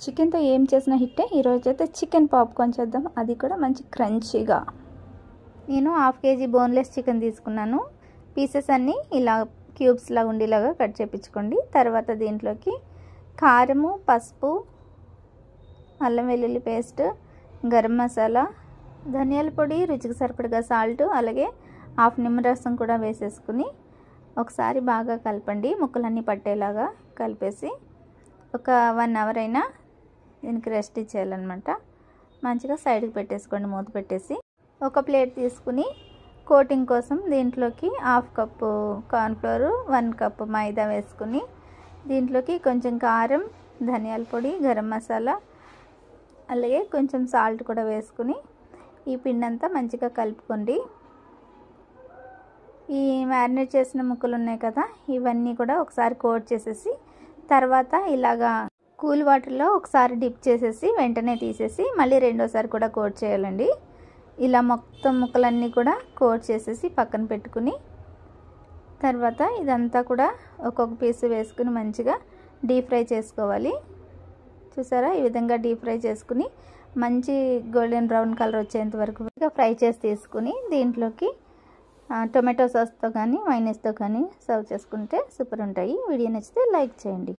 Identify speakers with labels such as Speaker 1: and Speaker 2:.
Speaker 1: చికెన్తో ఏం చేసిన హిట్టే. ఈరోజైతే చికెన్ పాప్కార్న్ చేద్దాం, అది కూడా మంచి క్రంచీగా. నేను హాఫ్ కేజీ బోన్లెస్ చికెన్ తీసుకున్నాను. పీసెస్ అన్నీ ఇలా క్యూబ్స్ లాగా ఉండేలాగా కట్ చేయించుకోండి. తర్వాత దీంట్లోకి కారము, పసుపు, అల్లం వెల్లుల్లి పేస్ట్, గరం మసాలా, ధనియాల పొడి, రుచికి సరిపడగా సాల్ట్, అలాగే హాఫ్ నిమ్మరసం కూడా వేసేసుకుని ఒకసారి బాగా కలపండి. ముక్కలన్నీ పట్టేలాగా కలిపేసి ఒక 1 అవర్ అయినా దీనికి రెస్ట్ ఇచ్చేయాలన్నమాట. మంచిగా సైడ్కి పెట్టేసుకోండి, మూత పెట్టేసి. ఒక ప్లేట్ తీసుకుని కోటింగ్ కోసం దీంట్లోకి హాఫ్ కప్పు కార్న్ఫ్లోర్, 1 కప్పు మైదా వేసుకుని దీంట్లోకి కొంచెం కారం, ధనియాల పొడి, గరం మసాలా, అలాగే కొంచెం సాల్ట్ కూడా వేసుకుని ఈ పిండి అంతా మంచిగా కలుపుకోండి. ఈ మ్యారినేట్ చేసిన ముక్కలు ఉన్నాయి కదా, ఇవన్నీ కూడా ఒకసారి కోట్ చేసేసి తర్వాత ఇలాగా కూల్ వాటర్లో ఒకసారి డిప్ చేసేసి వెంటనే తీసేసి మళ్ళీ రెండోసారి కూడా కోట్ చేయాలండి. ఇలా మొత్తం ముక్కలన్నీ కూడా కోట్ చేసేసి పక్కన పెట్టుకుని తర్వాత ఇదంతా కూడా ఒక్కొక్క పీస్ వేసుకుని మంచిగా డీప్ ఫ్రై చేసుకోవాలి. చూసారా, ఈ విధంగా డీప్ ఫ్రై చేసుకుని మంచి గోల్డెన్ బ్రౌన్ కలర్ వచ్చేంత వరకు ఫ్రై చేసి తీసుకుని దీంట్లోకి టొమాటో సాస్తో కానీ మైనస్తో కానీ సర్వ్ చేసుకుంటే సూపర్ ఉంటాయి. వీడియో నచ్చితే లైక్ చేయండి.